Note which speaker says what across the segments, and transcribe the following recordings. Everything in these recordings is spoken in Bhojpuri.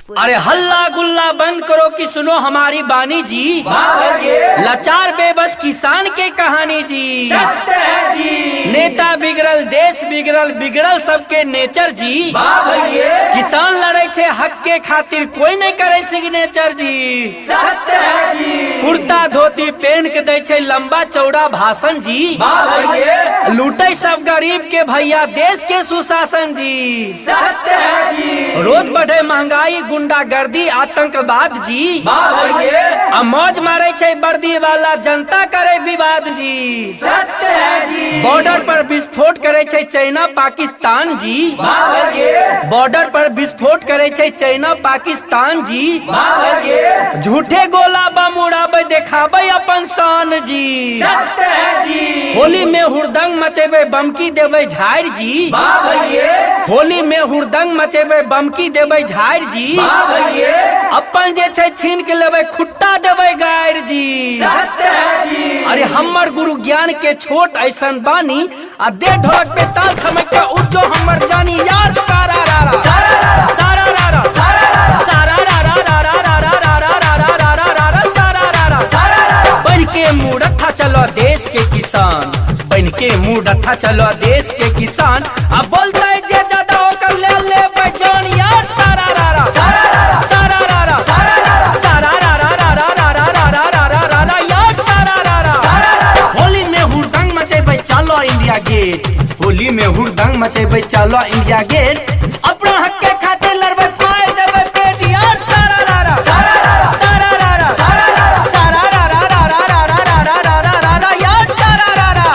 Speaker 1: अरे हल्ला गुल्ला बंद करो कि सुनो हमारी बानी जी। लाचार बेबस किसान के कहानी जी।
Speaker 2: सत्य है जी।
Speaker 1: नेता बिगड़ल देश बिगड़ल बिगड़ल सबके नेचर जी। किसान लड़े छे हक के खातिर कोई नहीं करे सिग्नेचर जी।
Speaker 2: सत्य है जी।
Speaker 1: कुर्ता धोती पहन के दे छे लंबा चौड़ा भाषण जी। लूटे सब गरीब के भैया देश के सुशासन जी।
Speaker 2: सत्य है जी।
Speaker 1: रोज बढ़े महंगाई गुंडागर्दी आतंकवाद जी। मौज मारे छे वर्दी वाला जनता करे विवाद जी।
Speaker 2: सत्य है जी।
Speaker 1: बॉर्डर पर विस्फोट करे छे चाइना पाकिस्तान जी। बॉर्डर पर विस्फोट करे छे चाइना पाकिस्तान जी। झूठे गोला बम उड़ाबे देखाबे अपन शान जी।
Speaker 2: सत्य है जी।
Speaker 1: होली में हुड़दंग मचेबे बमकी देवे झाड़ जी। होली में हुड़दंग मचेबे बमकी देवे झाड़ जी। अपन जे छे छीन के लेवे खुट्टा देवे गायर जी।
Speaker 2: सत्य है जी।
Speaker 1: अरे हमर गुरु ज्ञान के छोट ऐसन बानी आ दे ढोलक पे ताल छमक के उठो हमर जानी यार सारा रारा सारा रारा सारा रारा रारा रारा रारा रारा रारा रारा सारा रारा बन के मुड़ठा चलो देश के किसान। बन के मुड़ठा चलो देश के किसान। अब बोलता है जे ज्यादा होकर ले ले पहचान यार सारा रारा सारा रारा सारा रारा रारा रारा रारा रारा रारा यार सारा रारा। होली में हुड़दंग मचेबे चलो इंडिया गेट। होली में हुड़दंग मचेबे चलो इंडिया गेट। अपना हक के खातिर लड़बे फाड़ देबे पेट यार सारा रारा सारा रारा सारा रारा रारा रारा रारा रारा रारा यार सारा रारा।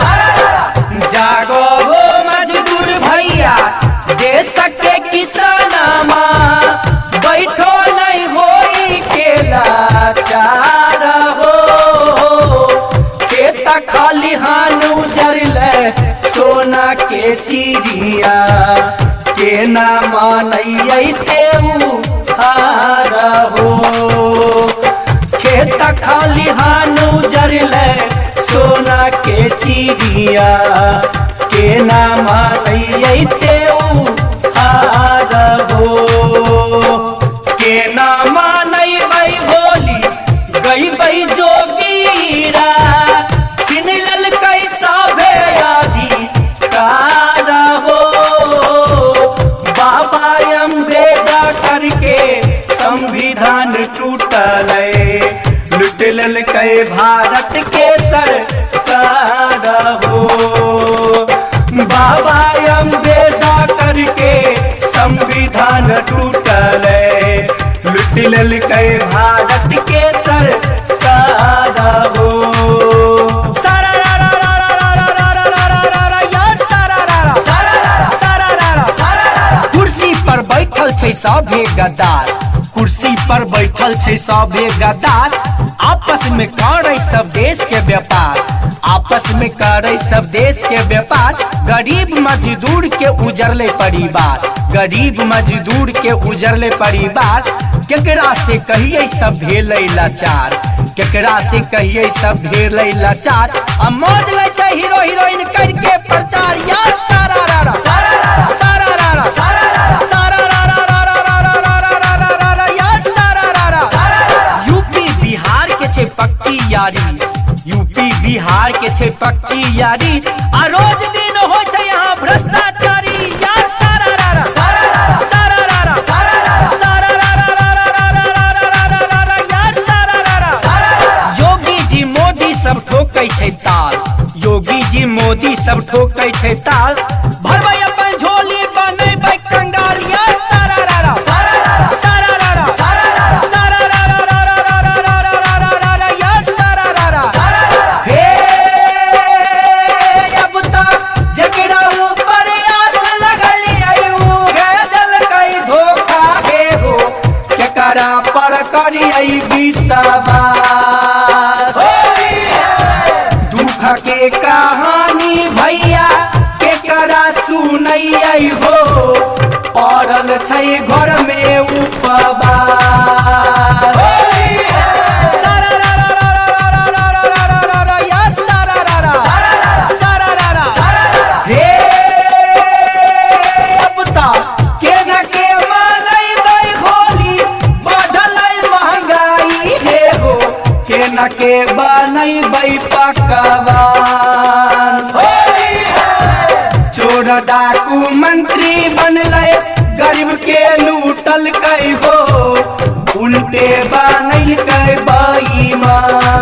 Speaker 1: जागो हो मजदूर भैया देश के किसानमा। बैठो नहीं होई के लाचार हो। खेत खाली हान उजरले सोना के चिड़िया। के ना मानैये तेऊ हार हो। खेत खाली हान उजरले सोना के चिड़िया। के ना मानैये तेऊ हार हो। के ना मानैबै होली गईबै जोगीरा। छिन ललकै साभे अधिकार हो। बाबा अम्बेडकर के संविधान टूटल लुट ललकै भारत के सरकार हो। बाबा अम्बेडकर के संविधान टूटल लुट ललकै भारत के सरकार हो। सारा रारा रारा रारा रारा रारा रारा यार सारा रारा सारा रारा। कुर्सी पर बैठल छै सभे गद्दार। कुर्सी पर बैठल छै सभे गद्दार। आपस में करे सब देश के व्यापार। आपस में करे सब देश के व्यापार। गरीब मजदूर के उजरले परिवार। गरीब मजदूर के उजरले परिवार। केकरा से कहिए सब भेलै लाचार। केकरा से कहिए सब भेलै लाचार। अब मौज ले छै हीरो हीरोइन करके प्रचार यार सारा रारा सारा रारा सारा रारा रारा रारा रारा रारा रारा यार सारा रारा। यूपी बिहार के छे पक्की यारी। यूपी बिहार के छे पक्की यारी। आ रोज दिन हो छै यहाँ भ्रष्टाचारी यार सारा रारा सारा रारा सारा रारा रारा रारा रारा रारा रारा यार सारा रारा। योगी जी मोदी सब ठोकै छै ताल। योगी जी मोदी सब ठोकै छै ताल। भरबै अपन झोली बनैबै कंगाल यार सारा रारा सारा रारा सारा रारा रारा रारा रारा रारा रारा यार सारा रारा। हे अब तक जकरा ऊपर आस लगल आयु भेजल कई धोखा के हो। केकरा पर करियै विश्वास। दुख के कहानी भैया केकरा सुनैयै हो। पड़ल छै घर में उपवास। सारा रारा रारा रारा रारा रारा रारा यार सारा रारा सारा रारा। हे अब तक के न के मानैबै होली कृष्ण के बनैबै पकवान। चोर डाकू मंत्री बनले गरीब के लूटल कै हो उल्टे बनैल कै बेईमान।